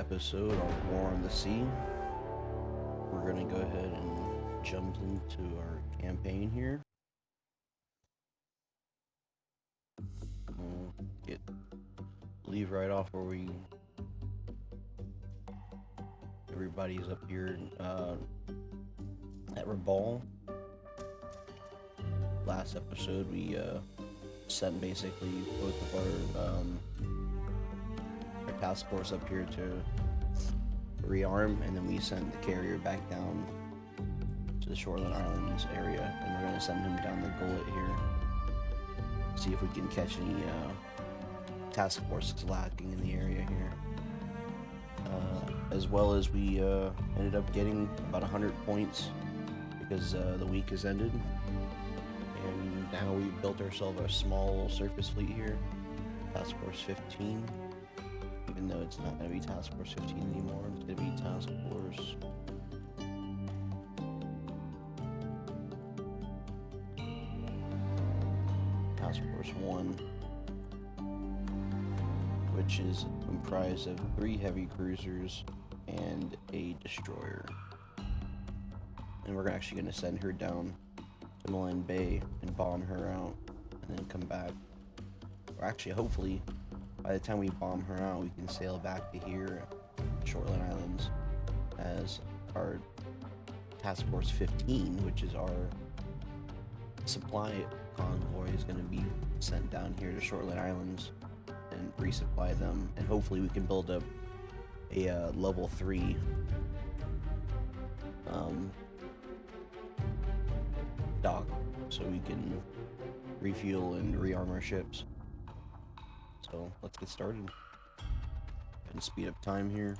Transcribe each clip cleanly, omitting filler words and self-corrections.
episode on War on the Sea. We're gonna go ahead and jump into our campaign here. We'll leave right off where everybody's up here at Rabal. Last episode we sent basically both of our task force up here to rearm, and then we sent the carrier back down to the Shoreline Islands area, and we're going to send him down the gullet here, see if we can catch any task forces lacking in the area here. As well as we ended up getting about 100 points because the week has ended, and now we've built ourselves a small surface fleet here, Task Force 15. Even though it's not going to be Task Force 15 anymore, it's going to be Task Force 1, which is comprised of 3 heavy cruisers and a destroyer. And we're actually going to send her down to Malin Bay and bomb her out, and then come back. Or actually, hopefully, by the time we bomb her out, we can sail back to here, Shoreline Islands, as our Task Force 15, which is our supply convoy, is going to be sent down here to Shoreline Islands and resupply them. And hopefully we can build up a level 3 dock so we can refuel and rearm our ships. So let's get started and speed up time here.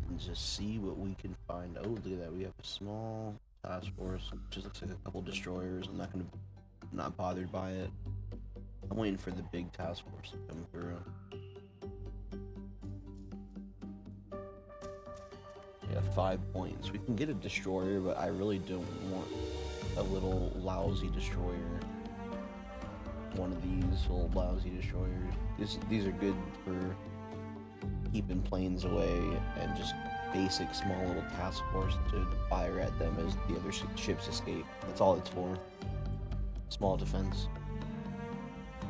And just see what we can find. Oh, look at that. We have a small task force. Just looks like a couple destroyers. I'm not bothered by it. I'm waiting for the big task force to come through. Yeah, 5 points. We can get a destroyer, but I really don't want a little lousy destroyer. One of these little lousy destroyers. These are good for keeping planes away and just basic small little task force to fire at them as the other ships escape. That's all it's for. Small defense.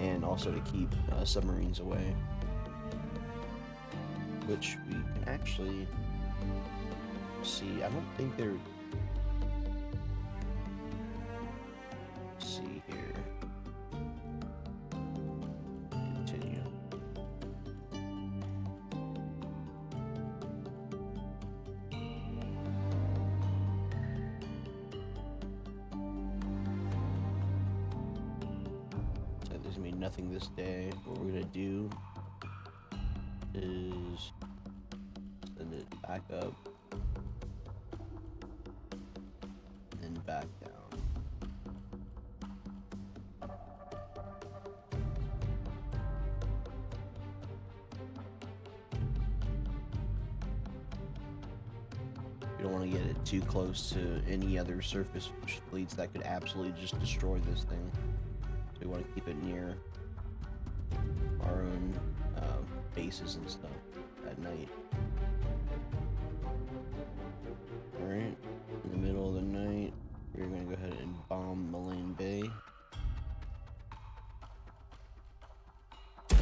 And also to keep submarines away. Which we can actually see. I don't think they're... see here. Continue. So there's gonna be nothing this day. What we're gonna do is send it back up and then back down. You don't want to get it too close to any other surface fleets that could absolutely just destroy this thing. So we want to keep it near our own bases and stuff at night. Alright, in the middle of the night, we're going to go ahead and bomb Malin Bay. There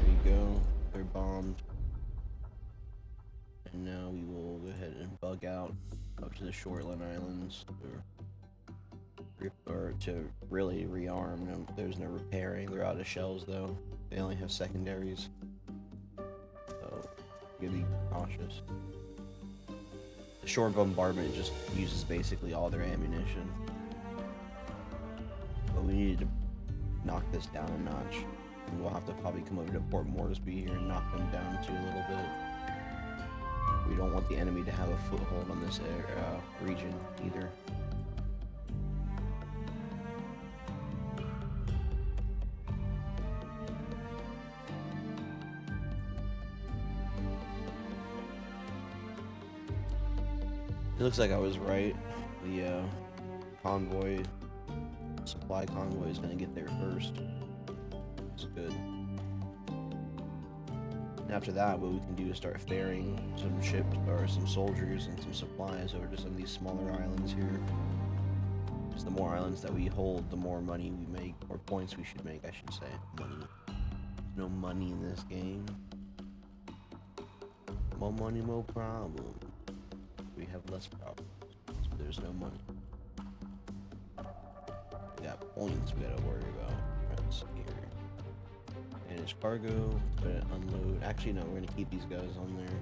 you go, they're bombed. And now we will go ahead and bug out up to the Shoreline Islands to really rearm them. There's no repairing. They're out of shells though. They only have secondaries. So you gotta be cautious. The shore bombardment just uses basically all their ammunition. But we needed to knock this down a notch. And we'll have to probably come over to Port Moresby here and knock them down too a little bit. We don't want the enemy to have a foothold on this region either. It looks like I was right. The convoy supply convoy is going to get there first. It's good. And after that, what we can do is start ferrying some ships or some soldiers and some supplies over to some of these smaller islands here. Because the more islands that we hold, the more money we make, or points we should make, I should say. Money. There's no money in this game. More money, more problem. We have less problems. So there's no money. We got points we gotta worry about. Right here. And it's cargo. But unload. Actually, no, we're gonna keep these guys on there.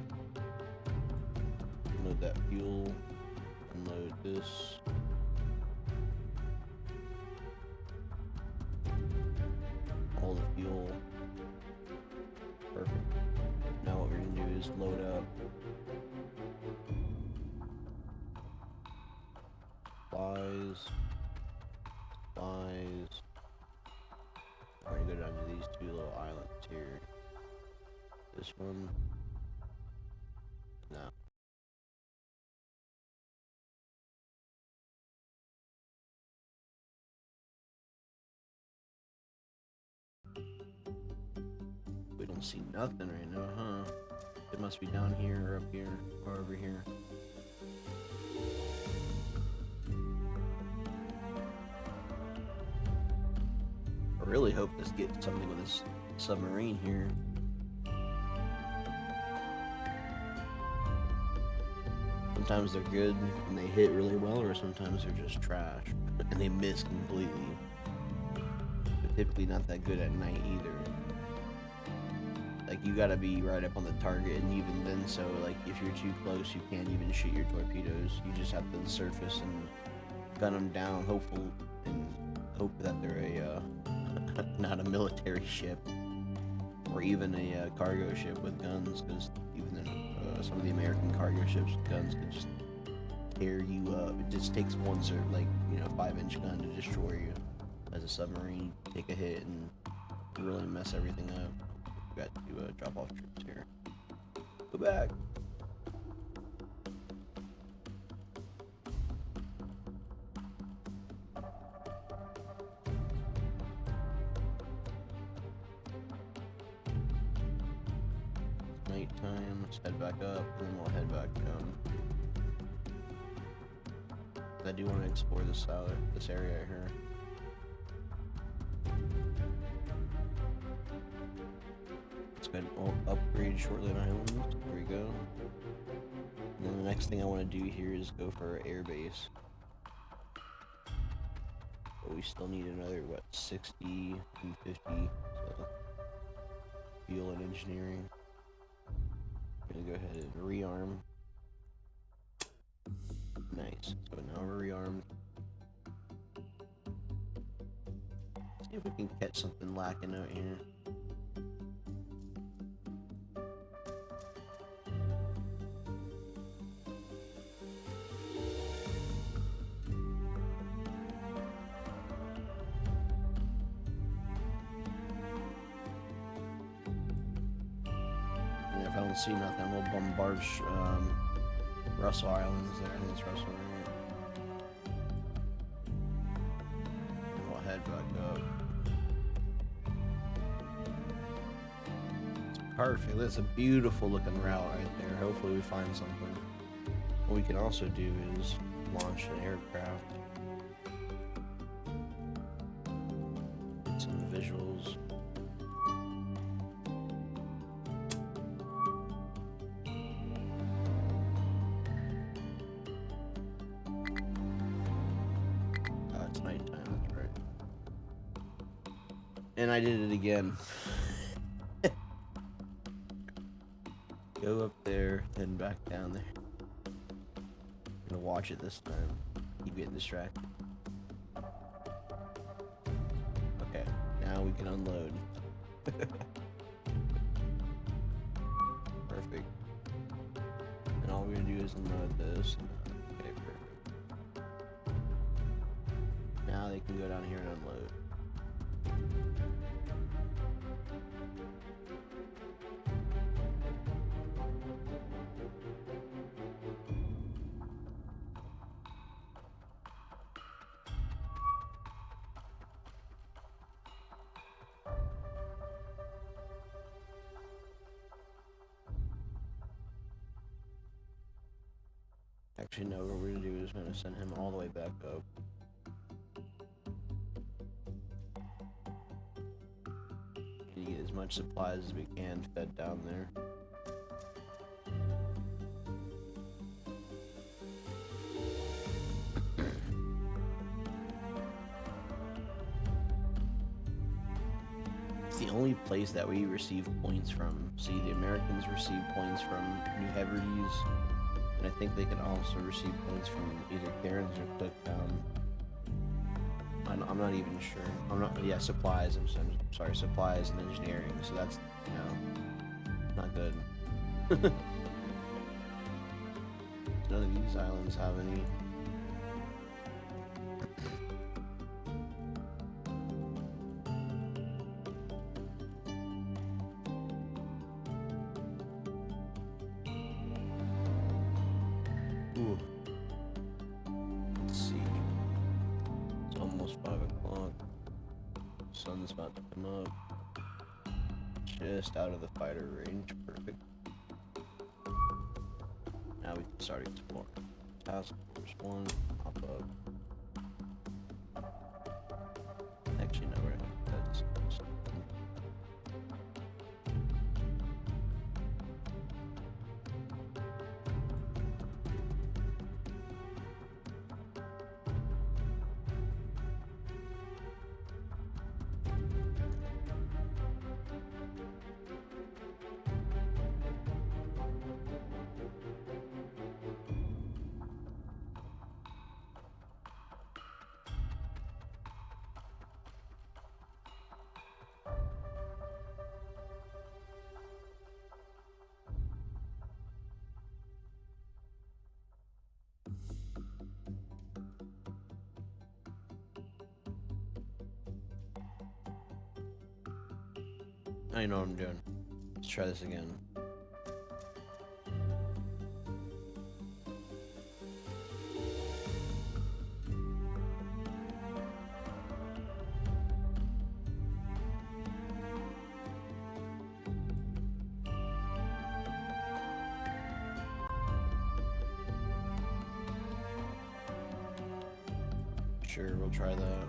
Unload that fuel. Unload this. All the fuel. Perfect. Now what we're gonna do is load up supplies. We're gonna go down to these two little islands here. This one. No. We don't see nothing right now, huh? It must be down here or up here or over here. I really hope this gets something with this submarine here. Sometimes they're good and they hit really well, or sometimes they're just trash and they miss completely. But typically not that good at night either. Like, you gotta be right up on the target, and even then, so like if you're too close, you can't even shoot your torpedoes. You just have to surface and gun them down, hope that they're a not a military ship, or even a cargo ship with guns, because even some of the American cargo ships with guns can just tear you up. It just takes one 5-inch gun to destroy you. As a submarine, you take a hit and really mess everything up. We got to drop off troops here. Go back. Nighttime. Let's head back up, and then we'll head back down. I do want to explore this area here. Let's go ahead and upgrade Shortland Islands. There we go. And then the next thing I want to do here is go for our air base. But we still need another, 60 and 50. So, fuel and engineering. I'm gonna go ahead and rearm. Nice. So now we're rearmed. See if we can catch something lacking out here. And if I don't see nothing, we'll bombard Russell Islands there. I think it's Russell, right? And we'll head back up. It's perfect. That's a beautiful looking route right there. Hopefully we find something. What we can also do is launch an aircraft. Get some visuals. It's nighttime, that's right. And I did it again. Go up there, then back down there. I'm gonna watch it this time. Keep getting distracted. Okay, now we can unload. Perfect. And all we're gonna do is unload this. Okay, perfect. Now they can go down here and unload. Actually, no, what we're gonna do is we're gonna send him all the way back up. We get as much supplies as we can fed down there. It's the only place that we receive points from. See, the Americans receive points from New Hebrides, and I think they can also receive points from either Cairns or Cooktown. I'm not even sure. Yeah, supplies. I'm sorry, supplies and engineering. So that's, you know, not good. None of these islands have any. Ooh. Let's see. It's almost 5 o'clock. Sun's about to come up. Just out of the fighter range. Perfect. Now we can start exploring. Task force 1, pop up. Actually, no, that's I know what I'm doing. Let's try this again. Sure, we'll try that.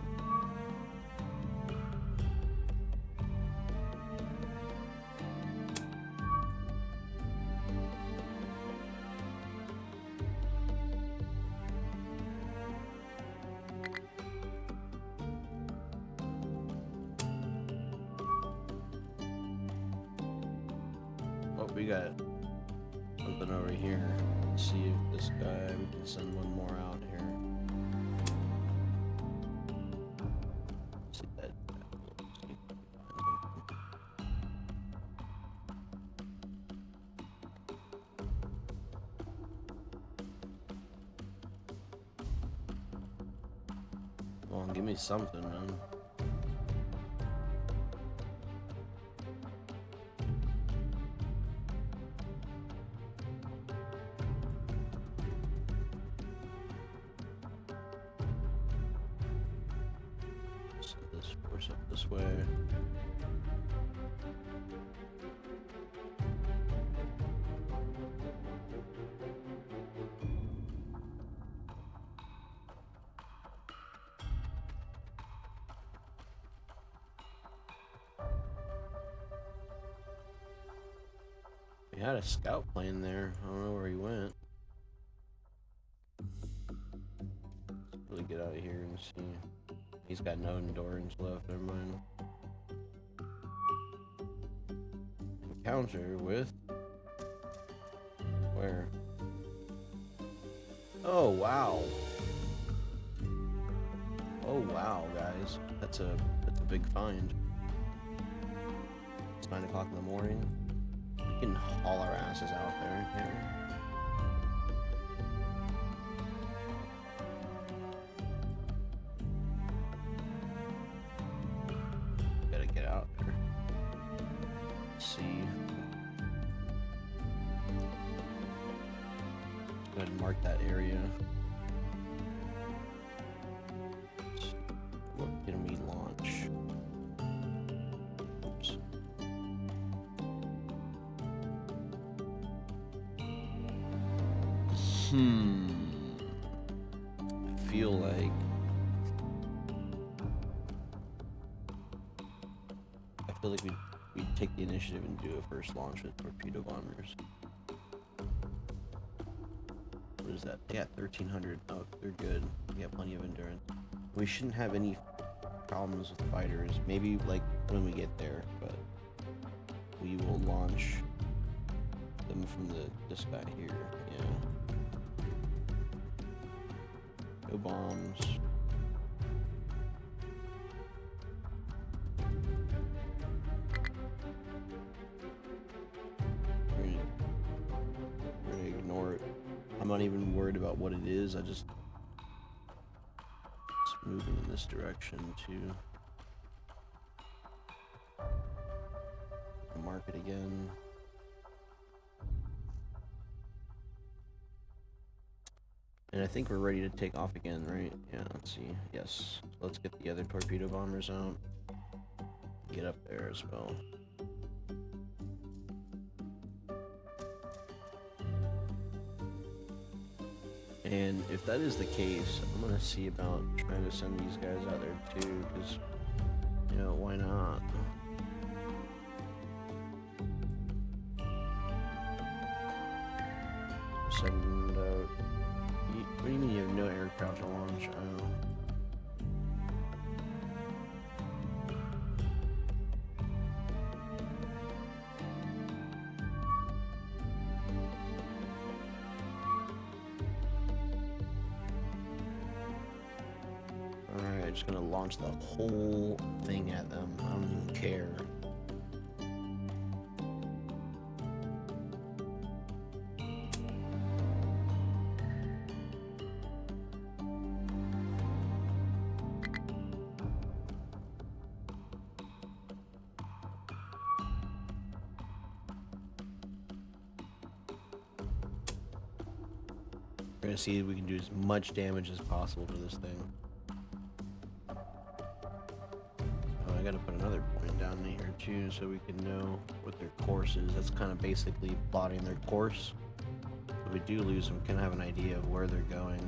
Oh, we got something over here. Let's see if this guy, we can send one more out here. See that. Come on, give me something, man. Set this force up this way. We had a scout plane there. I don't know where he went. Let's really get out of here and see. He's got no endurance left, never mind. Encounter with... Where? Oh, wow. Oh, wow, guys. That's a big find. It's 9 o'clock in the morning. We can haul our asses out there, can't we? Get out there. Let's see. Let's go ahead and mark that area. What can we launch? Oops. feel like we'd take the initiative and do a first launch with torpedo bombers. What is that? They got 1,300. Oh, they're good. We got plenty of endurance. We shouldn't have any problems with fighters. Maybe like when we get there, but we will launch them from this guy here. Yeah. No bombs. We're gonna ignore it. I'm not even worried about what it is. I just it's moving in this direction too. Mark it again. And I think we're ready to take off again, right? Yeah, let's see. Yes. Let's get the other torpedo bombers out. Get up there as well. And if that is the case, I'm gonna see about trying to send these guys out there too, because, you know, why not? Send out... What do you mean you have no aircraft to launch? I don't know. Alright, I'm just gonna launch the whole thing at them. I don't even care. We're gonna see if we can do as much damage as possible to this thing. Oh, I gotta put another point down here too, so we can know what their course is. That's kind of basically plotting their course. If we do lose them, we can have an idea of where they're going.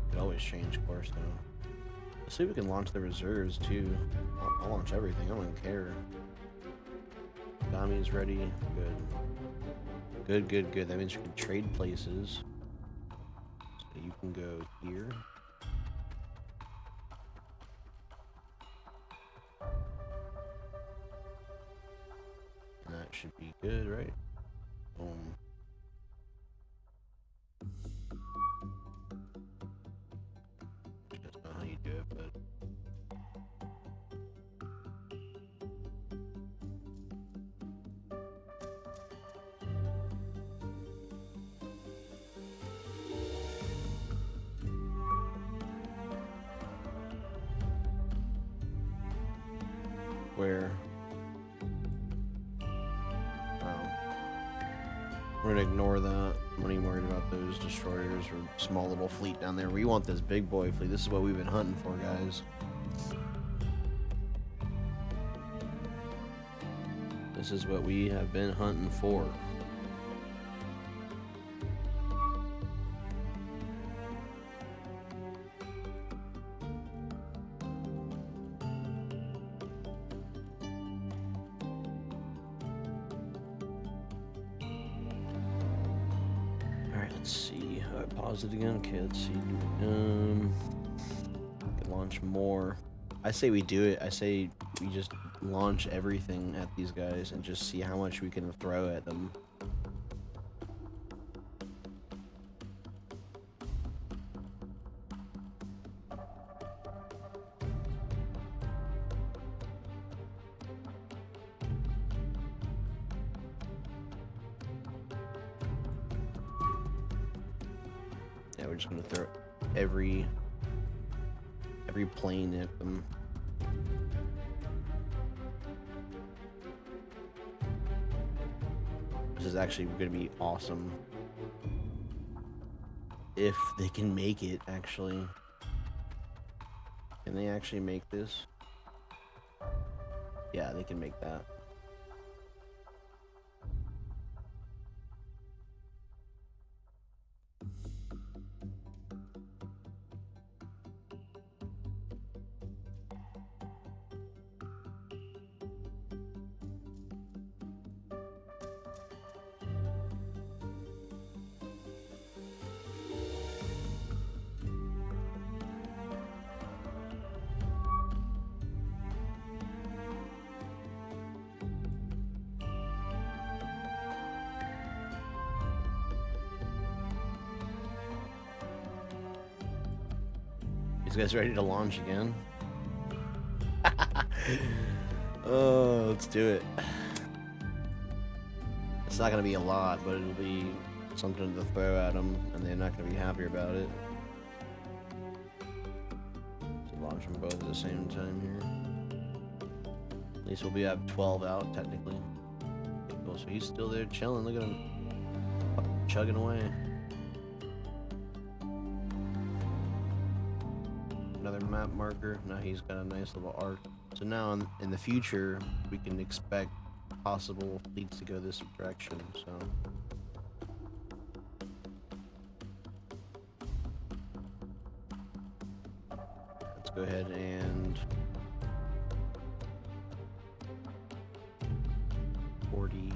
Could always change course though. Let's see if we can launch the reserves too. I'll launch everything. I don't care. Dami's ready. Good. Good, good, good. That means we can trade places. So you can go here. And that should be good, right? Boom. I don't know how you do it, but... Where? We're gonna ignore that. I'm not even worried about those destroyers or small little fleet down there. We want this big boy fleet. This is what we've been hunting for, guys. This is what we have been hunting for. Let's see. I paused it again. Okay, let's see. Can launch more. I say we do it. I say we just launch everything at these guys and just see how much we can throw at them. Yeah, we're just gonna throw every plane at them. This is actually gonna be awesome. If they can make it, actually. Can they actually make this? Yeah, they can make that. These guys ready to launch again? Oh, let's do it. It's not gonna be a lot, but it'll be something to throw at them, and they're not gonna be happy about it. So launch them both at the same time here. At least we'll have 12 out technically. Okay, cool. So he's still there chilling. Look at him chugging away. Another map marker. Now he's got a nice little arc. So now in the future, we can expect possible fleets to go this direction. So let's go ahead and 40.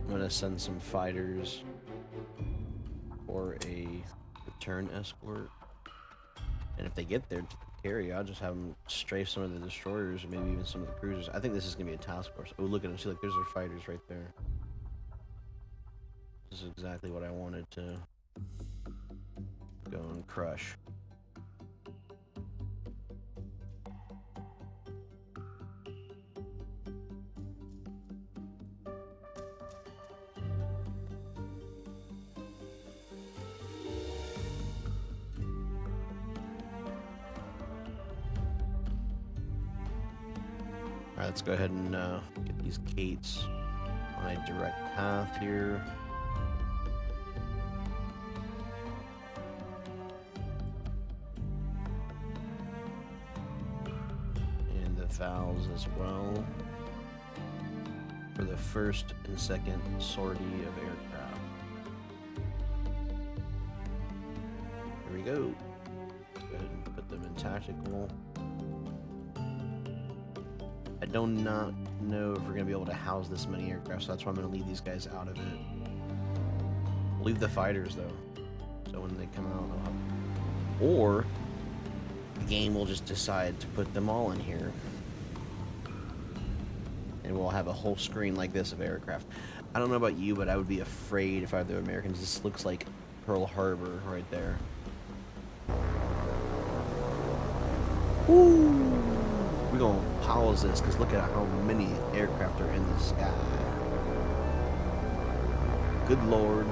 I'm gonna send some fighters for a return escort, and if they get there to the carrier, I'll just have them strafe some of the destroyers, or maybe even some of the cruisers. I think this is gonna be a task force. Oh, look at them! See, like there's their fighters right there. This is exactly what I wanted to go and crush. Alright, let's go ahead and get these Kates on a direct path here. And the Vals as well for the first and second sortie of aircraft. Here we go. Let's go ahead and put them in tactical. I do not know if we're going to be able to house this many aircraft, so that's why I'm going to leave these guys out of it. We'll leave the fighters, though, so when they come out, they'll have... Or, the game will just decide to put them all in here. And we'll have a whole screen like this of aircraft. I don't know about you, but I would be afraid if I were the Americans. This looks like Pearl Harbor right there. Woo! We're gonna pause this because look at how many aircraft are in the sky. Good lord.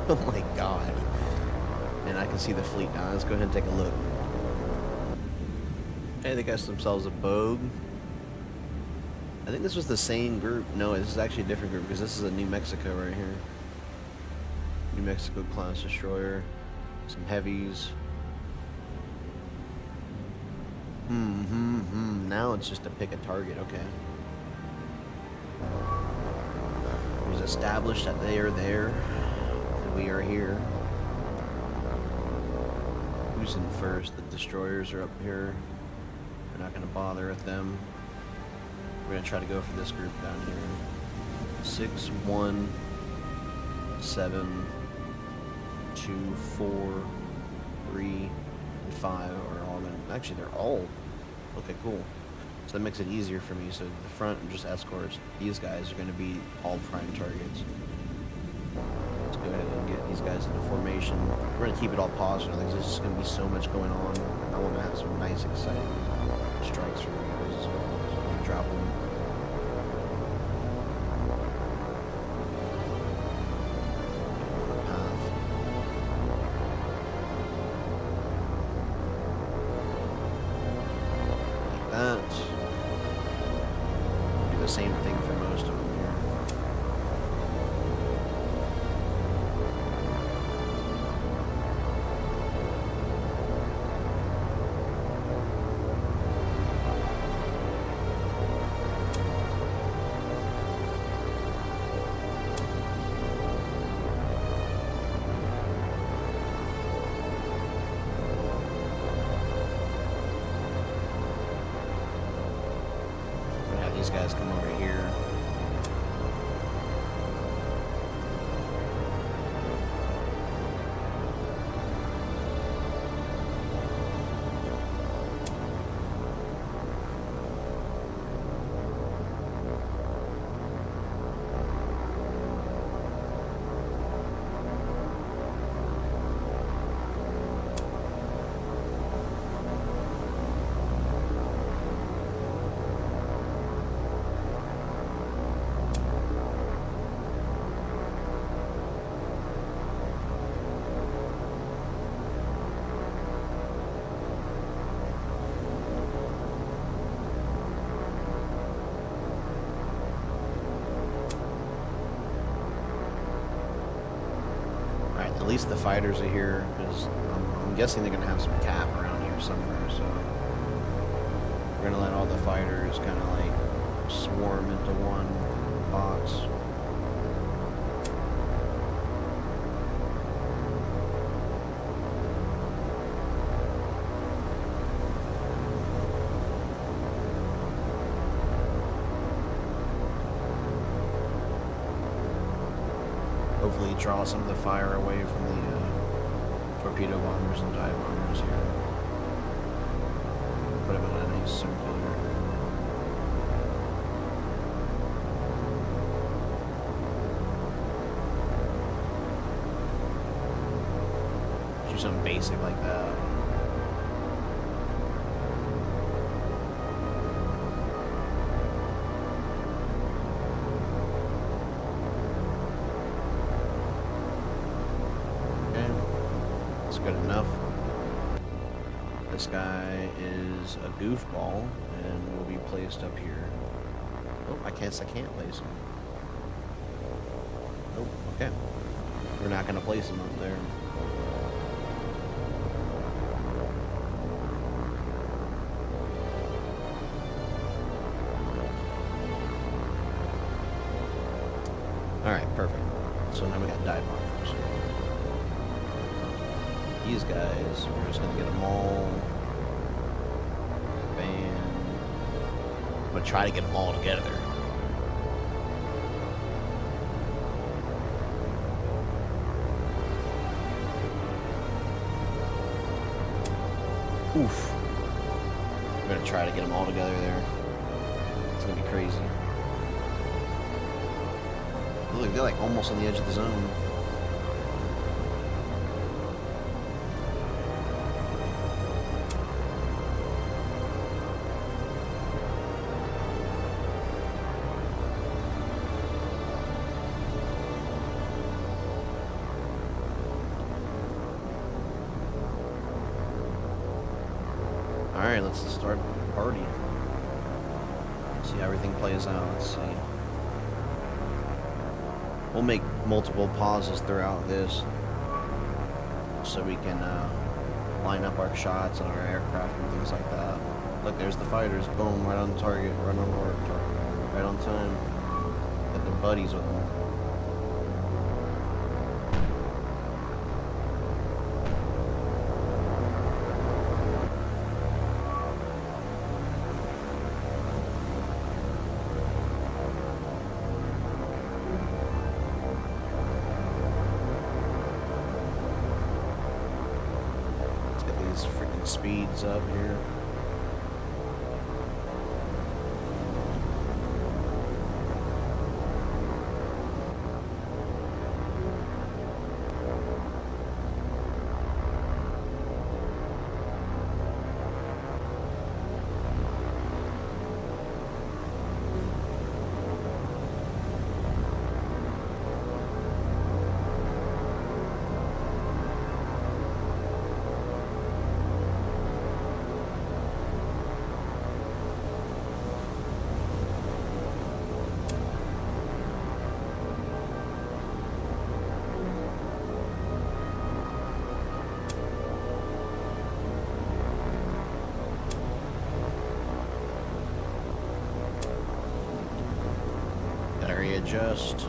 Oh my god. And I can see the fleet now. Let's go ahead and take a look. Hey, they got themselves a Bogue. I think this was the same group. No, this is actually a different group because this is a New Mexico right here. New Mexico class destroyer. Some heavies. Now it's just to pick a target, okay. It was established that they are there, and we are here. Who's in first? The destroyers are up here. We're not going to bother with them. We're going to try to go for this group down here. 6, 1, 7, 2, 4, 3, and 5 are all going to... Actually, they're all... Okay, cool. So that makes it easier for me. So the front are just escorts. These guys are going to be all prime targets. Let's go ahead and get these guys into formation. We're going to keep it all paused now because there's just going to be so much going on. I want to have some nice, exciting strikes for you guys as well. So I'm going to drop them. Do the same thing for most of them here. These guys come over here. least the fighters are here, because I'm guessing they're gonna have some cap around here somewhere. So we're gonna let all the fighters kind of like swarm into one box. Hopefully draw some of the fire away from the torpedo bombers and dive bombers here. Put them in a nice circular. Do something basic like that. Good enough. This guy is a goofball and will be placed up here. Oh, I guess I can't place him. Oh, okay. We're not going to place him up there. Alright, perfect. So now we got dive bombers. These guys, we're just gonna get them all. Bam. I'm gonna try to get them all together. Oof. We're gonna try to get them all together there. It's gonna be crazy. Look, they're like almost on the edge of the zone. Alright, let's start the party. See how everything plays out. Let's see. We'll make multiple pauses throughout this so we can line up our shots and our aircraft and things like that. Look, there's the fighters. Boom, right on target, right on mark, right on time. Got their buddies with them. Freaking speeds up here. Gotta readjust.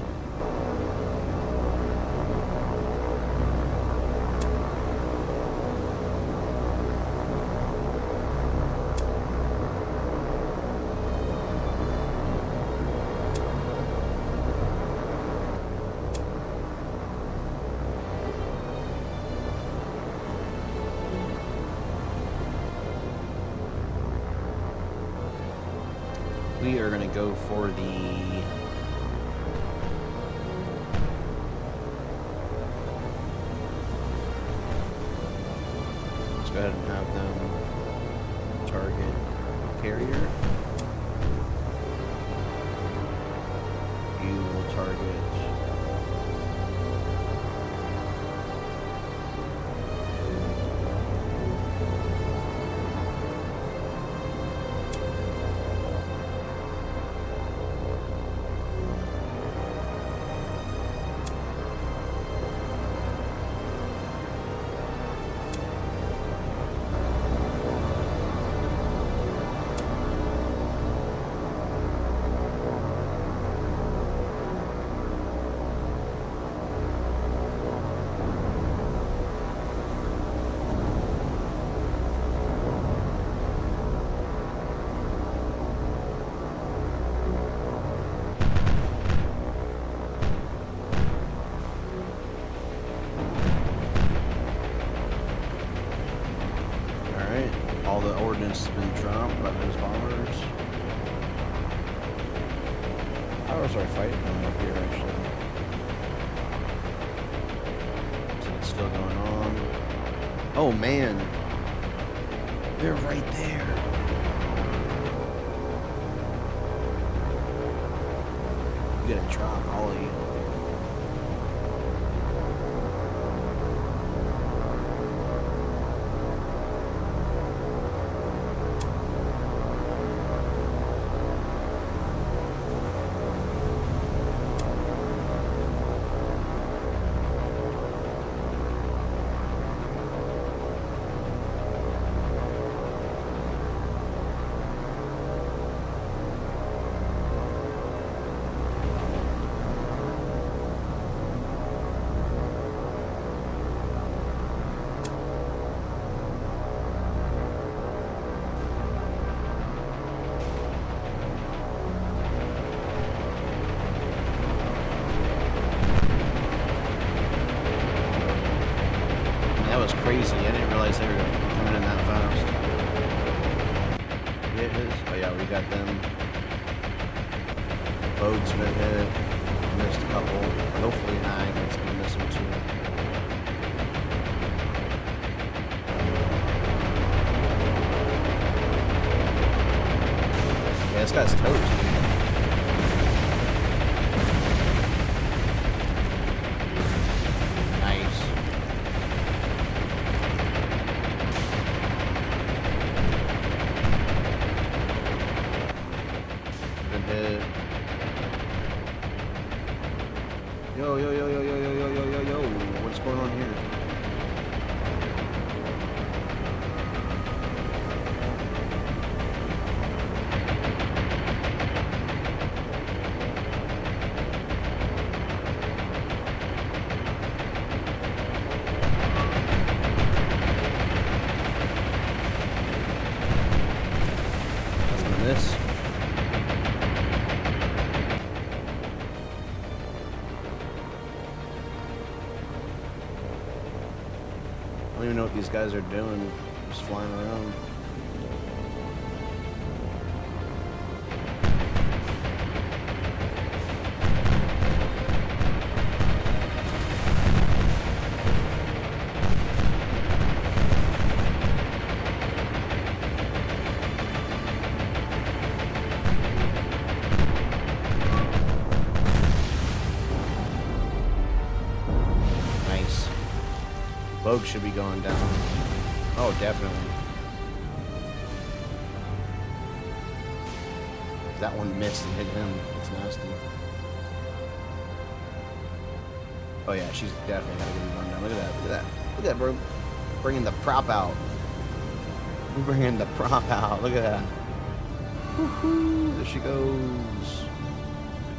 We are going to go for the let's go ahead and have them target carrier. You will target Alright, all the ordnance has been dropped by those bombers. How was our fight going up here, actually? So it's still going on. Oh, man. They're right there. You gotta drop, all of you. That was crazy. I didn't realize they were coming in that fast. Hit his. Oh yeah, we got them. Bogue's been hit. Missed a couple. Hopefully Niagara's gonna miss him too. Yeah, this guy's toast, dude. Yo, yo, yo, yo, yo, yo, yo, yo, yo, yo. What's going on here? That's gonna miss. I don't even know what these guys are doing, just flying around. Nice. Bogue should be going down. Oh, definitely. That one missed and hit him. It's nasty. Oh yeah, she's definitely gotta get going down. Look at that. Look at that. Look at that, bro. Bringing the prop out. We're bringing the prop out. Look at that. Woohoo! There she goes.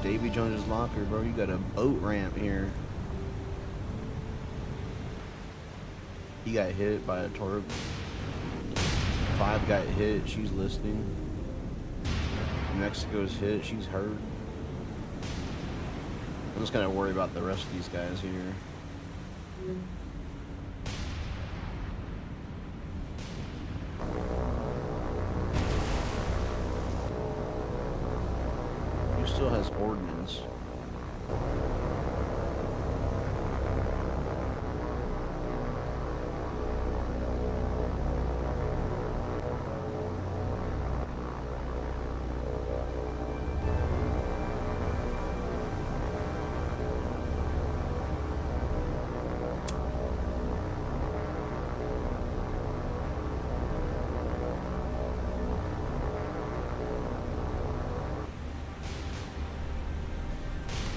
Davy Jones's locker, bro. You got a boat ramp here. He got hit by a torp. 5 got hit. She's listening. Mexico's hit. She's hurt. I'm just gonna worry about the rest of these guys here. Who still has ordnance?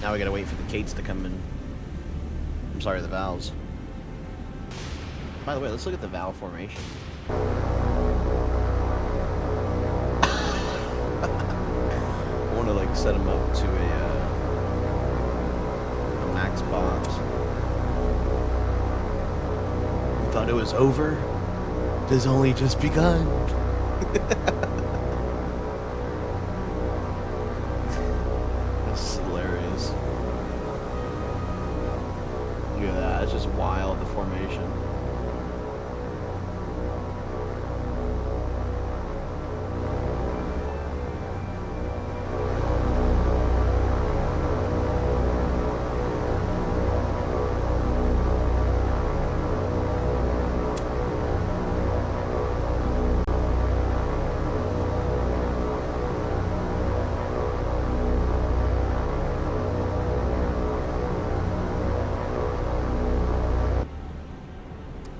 Now we gotta wait for the Kates to come in. I'm sorry, the valves. By the way, let's look at the valve formation. I want to like set them up to a max box. You thought it was over? It has only just begun. This is hilarious. Look at that. It's just wild, the formation.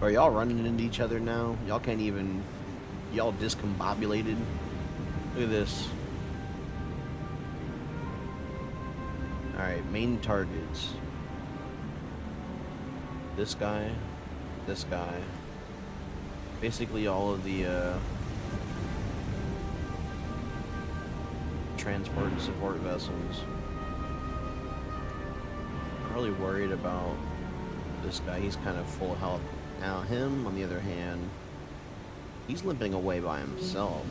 Are y'all running into each other now? Y'all can't even... Y'all discombobulated? Look at this. Alright, main targets. This guy. This guy. Basically all of the, transport and support vessels. I'm really worried about this guy. He's kind of full health. Now him, on the other hand, he's limping away by himself.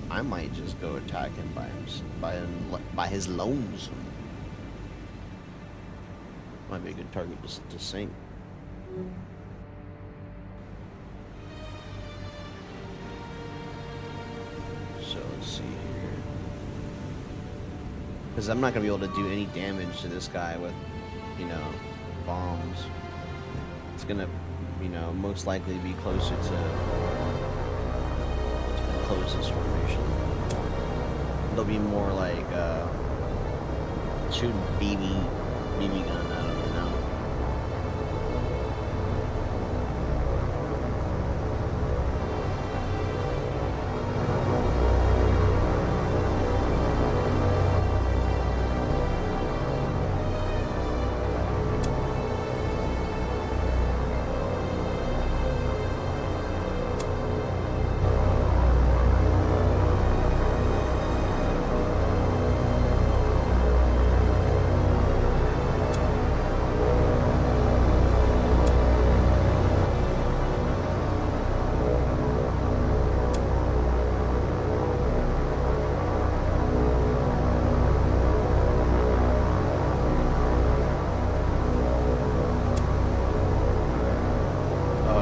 I might just go attack him by his lonesome. Might be a good target to sink. So let's see here. Because I'm not going to be able to do any damage to this guy with, you know, bombs. It's going to, you know, most likely be closer to the closest formation. It'll be more like shooting BB gun out of it now.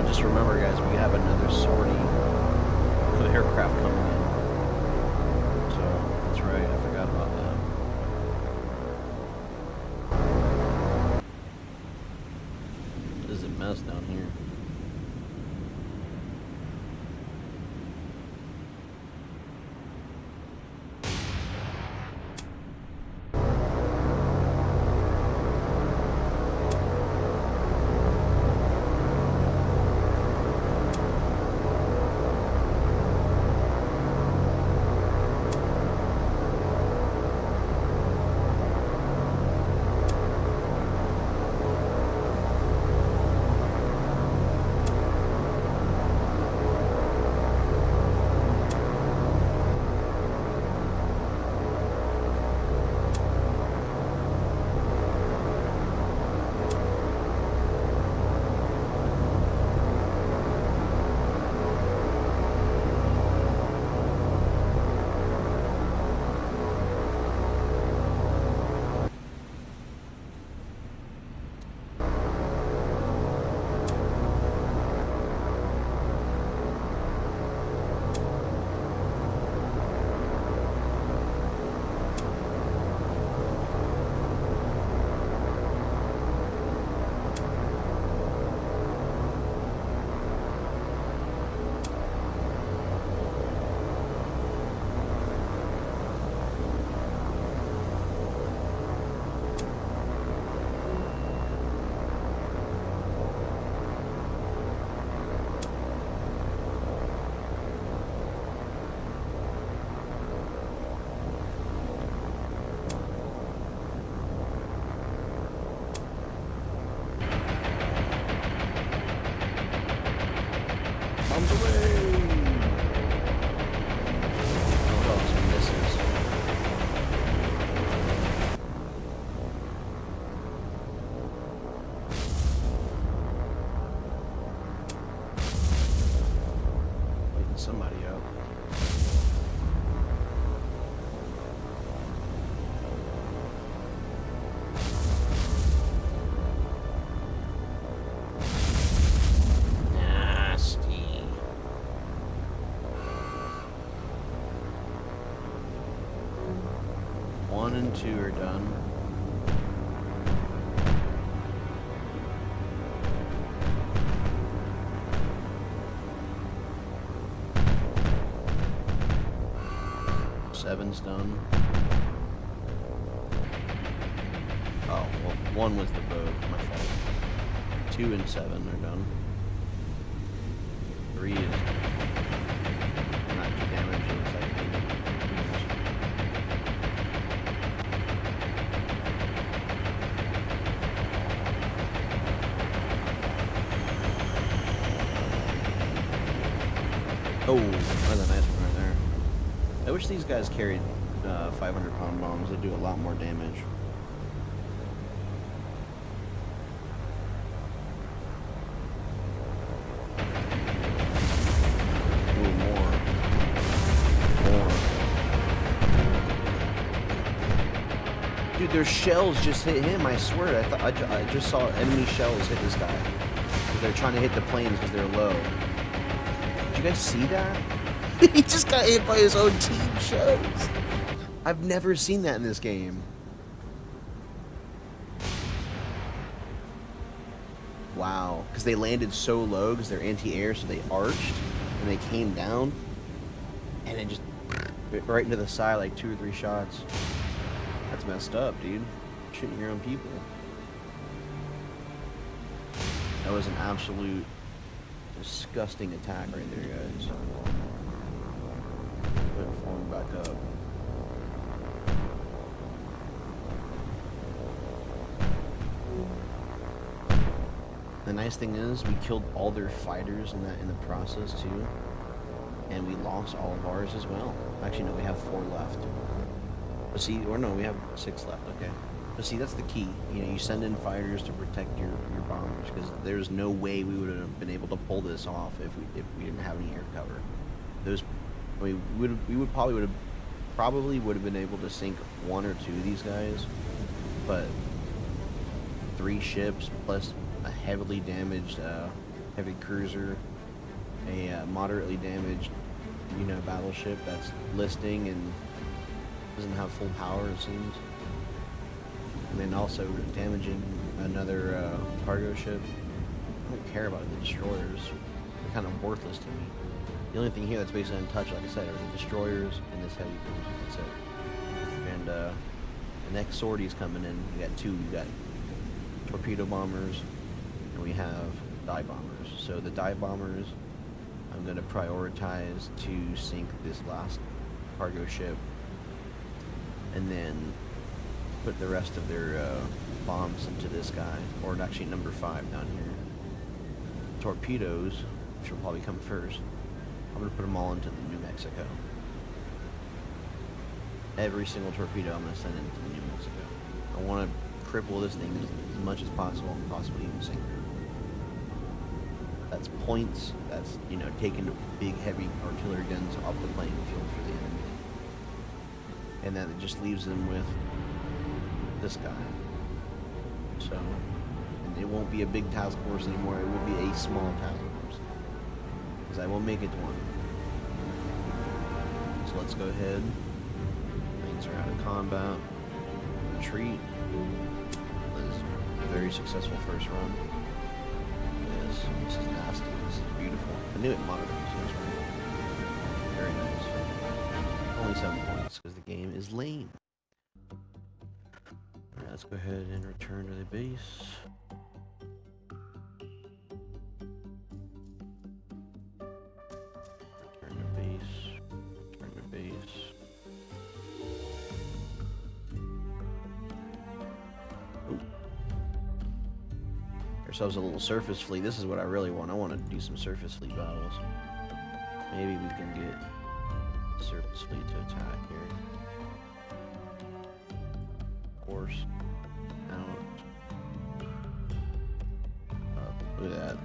Just remember, guys, we have another sortie of aircraft coming in. So, that's right, I forgot about that. This is a mess down here. Bombs away! Oh, some misses. Lighting somebody up. Nasty. 1 and 2 are done. Seven's done. Oh, well, 1 was the boat, my fault. 2 and 7 are done. 3 is not too damaged, it looks like. Oh, that's a nice one right there. I wish these guys carried 500-pound bombs. They do a lot more damage. Ooh, more. Dude, their shells just hit him. I swear. I just saw enemy shells hit this guy because they're trying to hit the planes because they're low. Did you guys see that? He just got hit by his own team shells. I've never seen that in this game. Wow. Because they landed so low because they're anti-air, so they arched and they came down and it just right into the side like 2 or 3 shots. That's messed up, dude. Shooting your own people. That was an absolute disgusting attack right there, guys. Falling back up. The nice thing is we killed all their fighters in the process too, and we lost all of ours as well. Actually, no, we have 4 left. But see, or no, we have 6 left. Okay. But see, that's the key. You know, you send in fighters to protect your bombers because there's no way we would have been able to pull this off if we didn't have any air cover. We probably would have been able to sink 1 or 2 of these guys, but 3 ships plus a heavily damaged heavy cruiser, a moderately damaged battleship that's listing and doesn't have full power, it seems, and then also damaging another cargo ship. I don't care about the destroyers. They're kind of worthless to me. The only thing here that's basically untouched, like I said, are the destroyers and this heavy cruiser. That's it. And the next sortie's coming in. You got 2. You got torpedo bombers, and we have dive bombers. So the dive bombers, I'm going to prioritize to sink this last cargo ship, and then put the rest of their bombs into this guy, or actually number 5 down here. Torpedoes, which will probably come first. I'm going to put them all into the New Mexico. Every single torpedo I'm going to send into the New Mexico. I want to cripple this thing as much as possible and possibly even sink it. That's points. That's, taking big heavy artillery guns off the playing field for the enemy. And then it just leaves them with this guy. So, and it won't be a big task force anymore. It will be a small task force. Because I will make it 1. So let's go ahead. Things are out of combat. Retreat. This is a very successful first run. This is nasty. This is beautiful. I knew it monitors. That's right. Very nice. Only 7 points because the game is lame. Alright, let's go ahead and return to the base. Ourselves a little surface fleet. This is what I really want. I want to do some surface fleet battles. Maybe we can get surface fleet to attack here. Of course. Out. Look at that.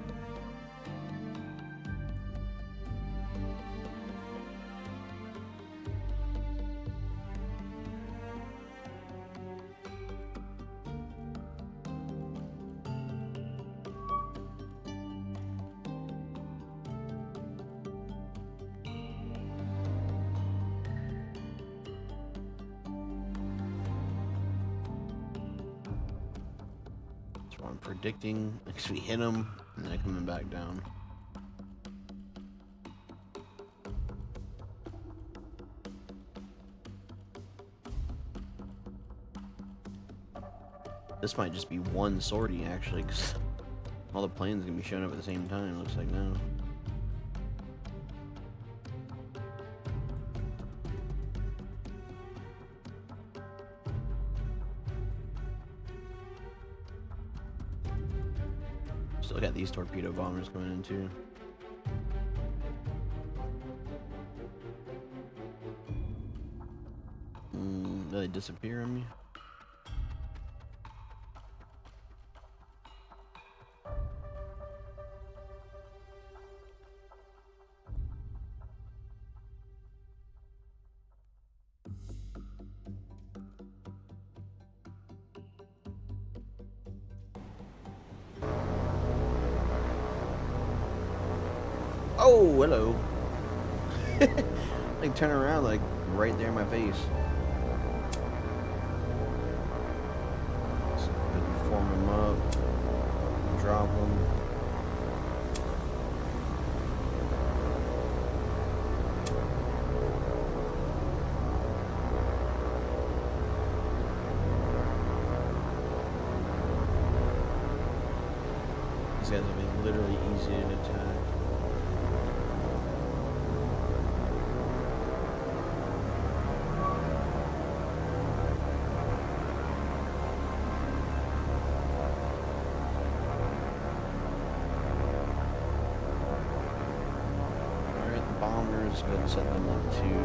I'm predicting because we hit them and then coming back down. This might just be 1 sortie actually, because all the planes are gonna be showing up at the same time. Looks like now. Still got these torpedo bombers coming in too. Do they disappear on me? Oh, hello. Like turn around, like right there in my face. Form them up, drop them. These guys will be literally easy to attack. Bombers, go ahead and set them up too.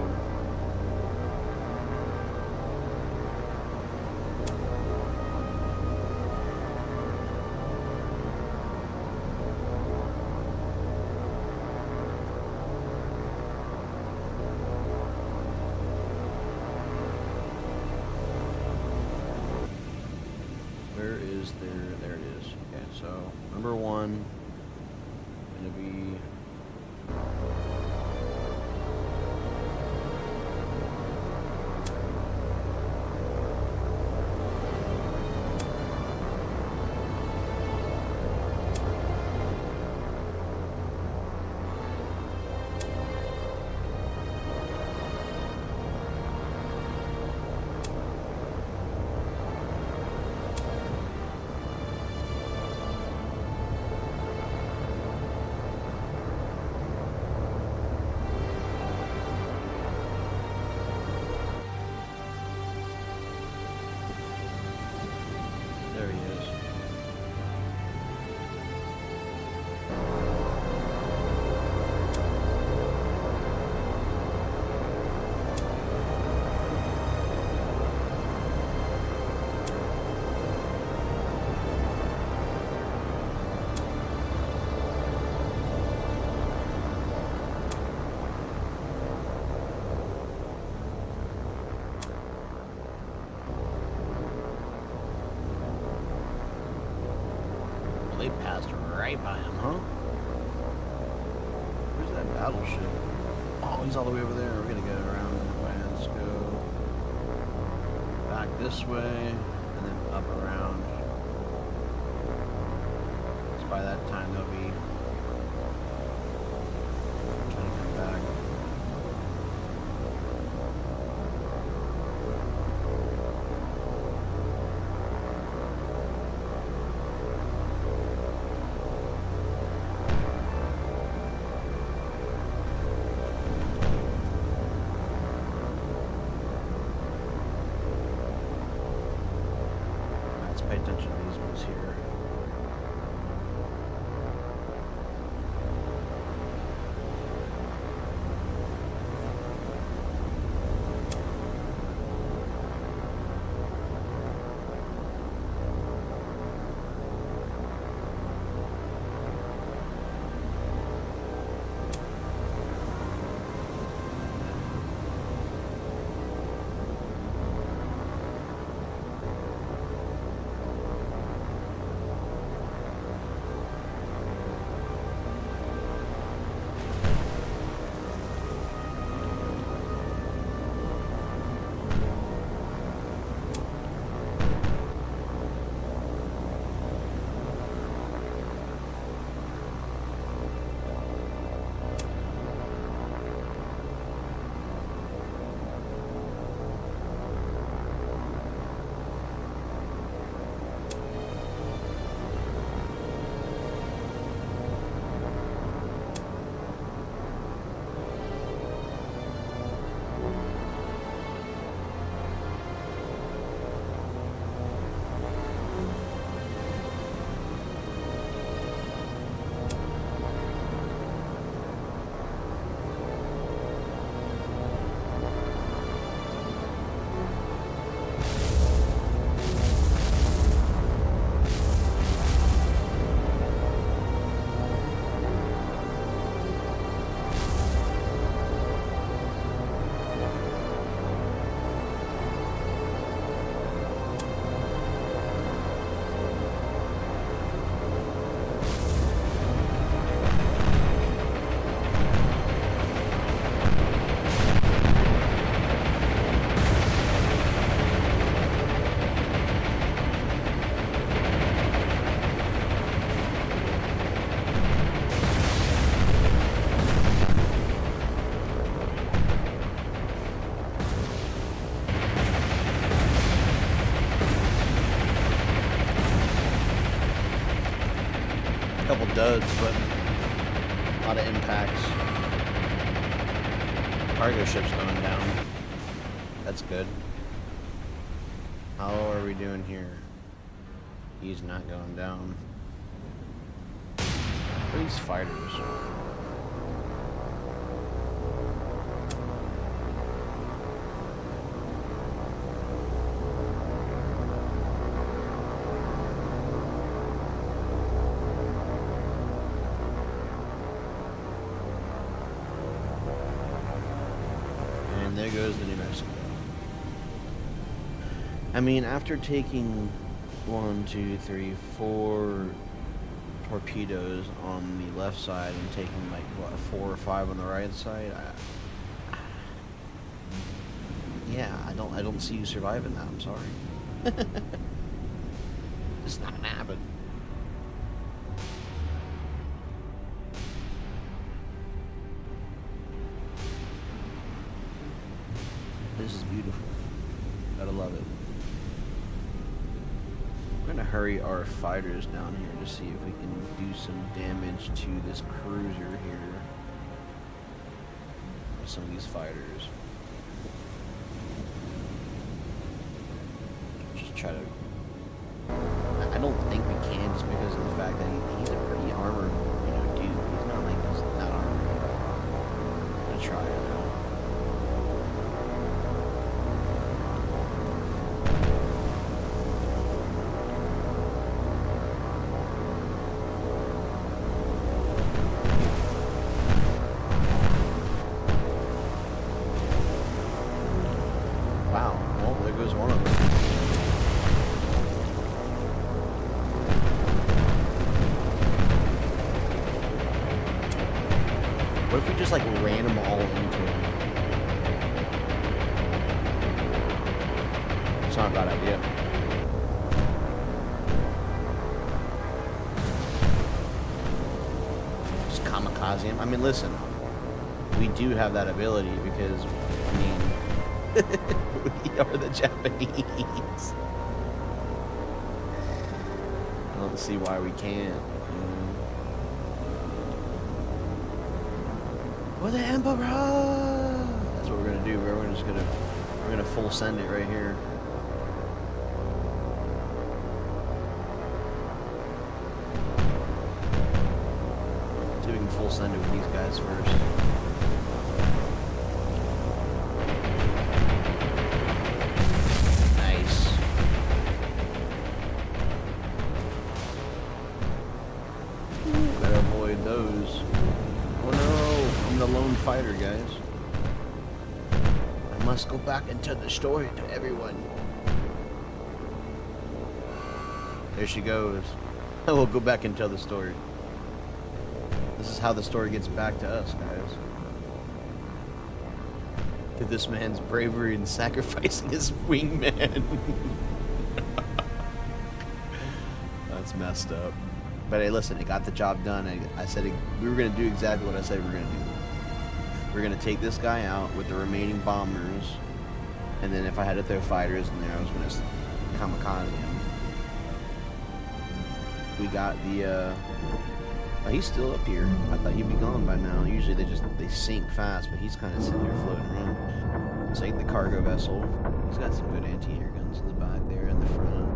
Where is there it is. Okay, so number one gonna be there he is. They passed right by him, huh? Where's that battleship? Oh, he's all the way over there. We're gonna go around that way. Let's go back this way and then up around. So by that time they'll be trying to come back. Pay attention to these ones here. duds, but a lot of impacts. Cargo ship's going down. That's good. How are we doing here? He's not going down. What are these fighters? And there goes the New Mexico. I mean, after taking 1, 2, 3, 4 torpedoes on the left side and taking like what 4 or 5 on the right side, yeah, I don't see you surviving that. I'm sorry. It's not gonna happen. This is beautiful. Gotta love it. We're gonna hurry our fighters down here to see if we can do some damage to this cruiser here. With some of these fighters. Just try to... I don't think we can just because of the fact that he's a pretty armored, you know, dude. He's not like he's not armored at all. I'm gonna try it now. Wow, well, there goes one of them. What if we just like ran them all into him? It's not a bad idea. Just kamikaze him. I mean, listen, we do have that ability because, I mean, we are the Japanese. I don't see why we can't. We're the Emperor! That's what we're gonna do, bro. We're gonna full send it right here. See if we can full send it with these guys first. Nice. Gotta avoid those. Oh no, I'm the lone fighter, guys. I must go back and tell the story to everyone. There she goes. I will go back and tell the story. This is how the story gets back to us, guys. To this man's bravery in sacrificing his wingman. That's messed up. But hey, listen, it got the job done. I said we were going to do exactly what I said we were going to do. We're going to take this guy out with the remaining bombers. And then if I had to throw fighters in there, I was going to kamikaze him. We got the... oh, he's still up here. I thought he'd be gone by now. Usually they sink fast, but he's kind of sitting here floating around. Sink the cargo vessel. He's got some good anti-air guns in the back there in the front.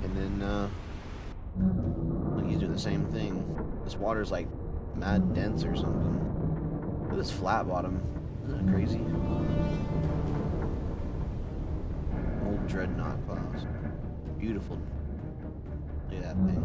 And then... look, he's doing the same thing. This water's like mad dense or something. Look at this flat bottom. Isn't that crazy? Old dreadnought class. Beautiful. Look at that thing.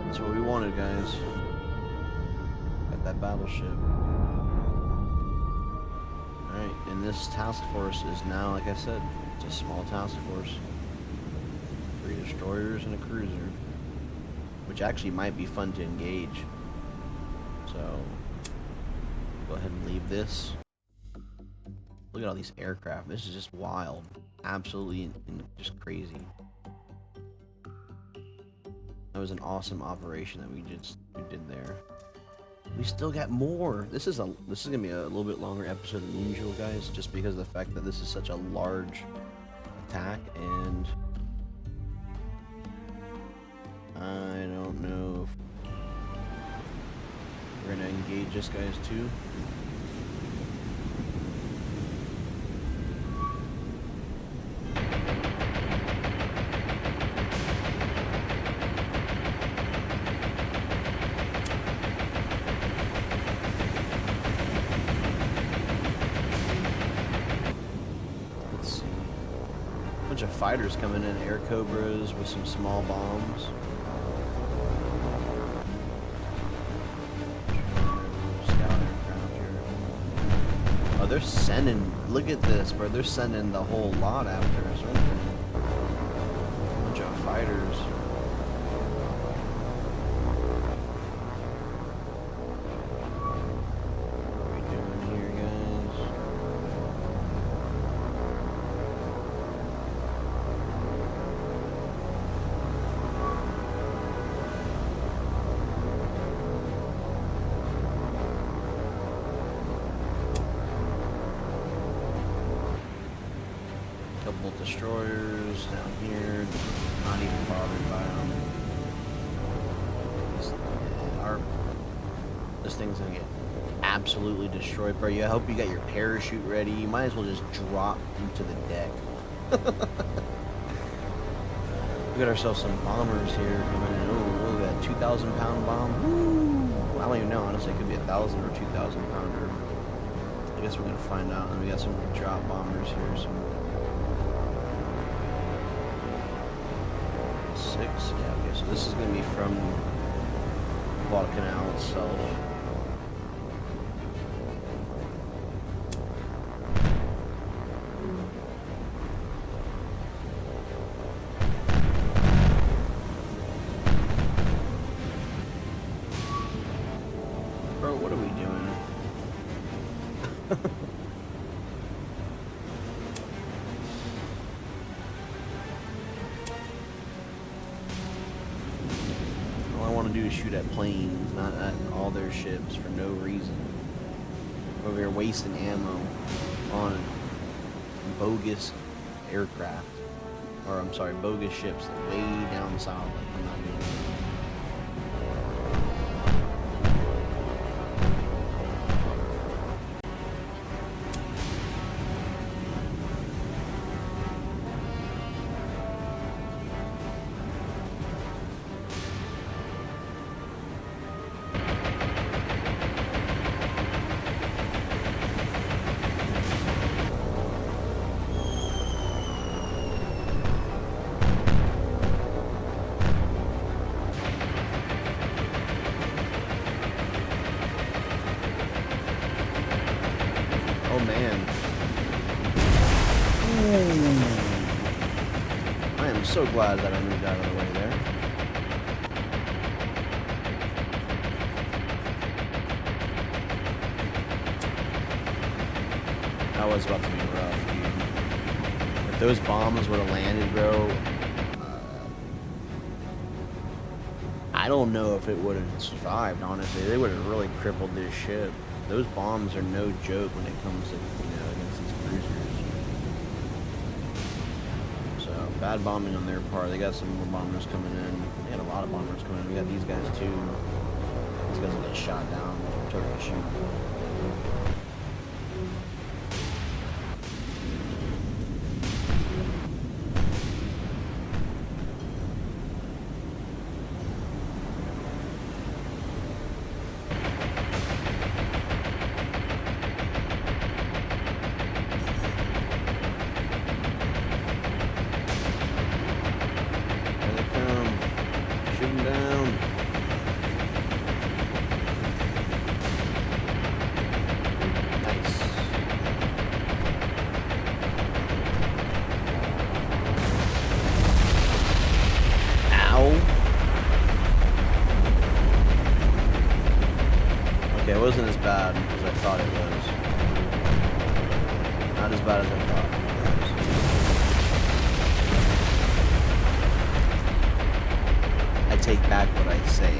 That's what we wanted, guys. Got that battleship. Alright, and this task force is now, like I said, it's a small task force. 3 destroyers and a cruiser. Which actually might be fun to engage. So, go ahead and leave this. Look at all these aircraft. This is just wild. Absolutely just crazy. That was an awesome operation that we did there. We still got more. This is gonna be a little bit longer episode than usual, guys, just because of the fact that this is such a large attack, and I don't know if we're gonna engage this guys too. Bunch of fighters coming in, air cobras with some small bombs. Scout aircraft here. Oh, they're sending. Look at this, bro. They're sending the whole lot after us, right there. Bunch of fighters. Couple destroyers down here, not even bothered by them. This thing's gonna get absolutely destroyed, bro. I hope you got your parachute ready. You might as well just drop into the deck. We got ourselves some bombers here coming in. Oh, look at that 2,000-pound bomb. Woo! I don't even know, honestly. It could be 1,000 or 2,000 pounder. I guess we're gonna find out. And we got some drop bombers here. Some 6. Yeah, okay, so this is going to be from Guadalcanal itself. Bro, what are we doing? Do shoot at planes, not at all their ships for no reason. Over here wasting ammo on bogus aircraft, or I'm sorry, bogus ships way down south. I'm not doing that. Oh man. I am so glad that I moved out of the way there. That was about to be rough, dude. If those bombs would have landed, bro, I don't know if it would have survived, honestly. They would have really crippled this ship. Those bombs are no joke when it comes to, against these cruisers. So, bad bombing on their part. They got some more bombers coming in. They had a lot of bombers coming in. We got these guys too. These guys will get shot down. Turkish shoot. Okay, it wasn't as bad as I thought it was. Not as bad as I thought it was. I take back what I say.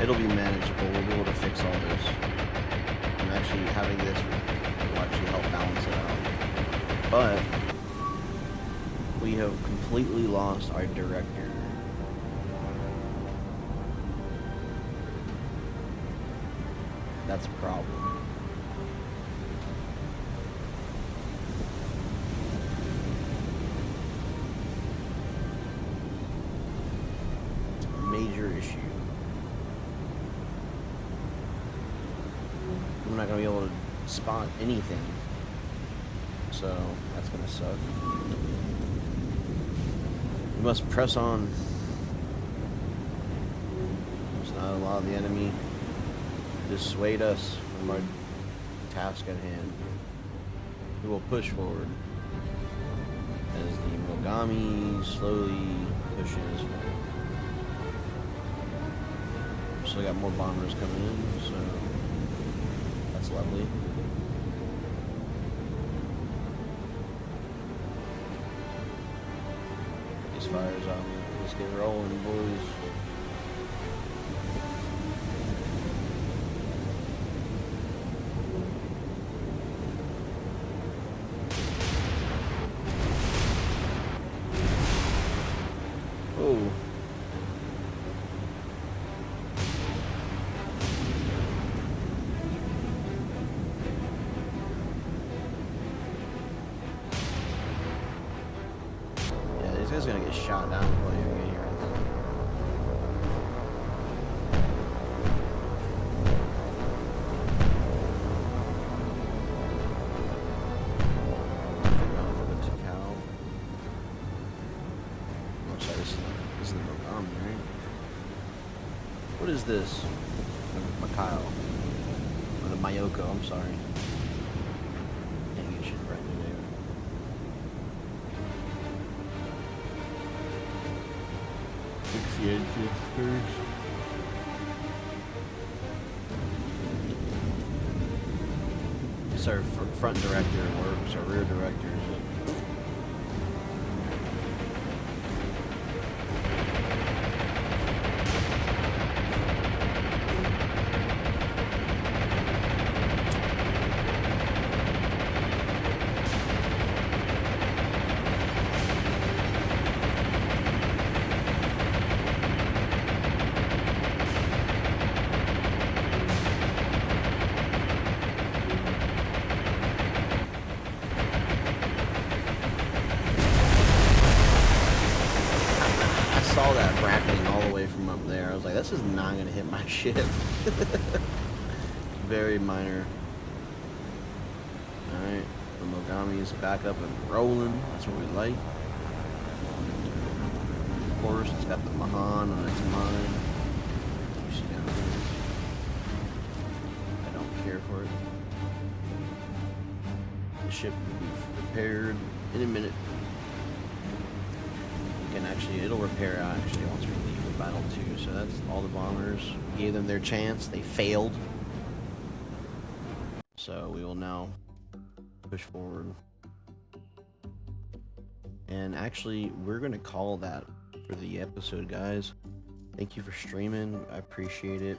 It'll be manageable. We'll be able to fix all this. And actually having this will actually help balance it out. But we have completely lost our director. That's a problem. It's a major issue. I'm not gonna be able to spot anything. So that's gonna suck. We must press on. There's not allow the enemy to dissuade us from our task at hand. We will push forward as the Mogami slowly pushes forward. Still got more bombers coming in, so that's lovely. These fires on me. Let's get rolling, boys. Oh. Yeah, these guys are gonna get shot down before they even get here. This is the Mogami, right? What is this? Mikhail. Or the Mayoko, I'm sorry. Dang, you should write the name. Fix the engines first. It's our front director works, our rear director is saw that bracketing all the way from up there. I was like, this is not going to hit my ship. Very minor. Alright, the Mogami is back up and rolling. That's what we like. Of course, it's got the Mahan on its mind. You see down here. I don't care for it. The ship will be repaired in a minute. Actually, it'll repair actually once we leave the battle too. So that's all the bombers. Gave them their chance. They failed. So we will now push forward. And actually, we're gonna call that for the episode, guys. Thank you for streaming. I appreciate it.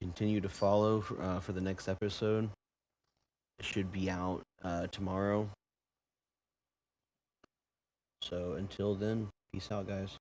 Continue to follow for the next episode. It should be out tomorrow. So until then, peace out, guys.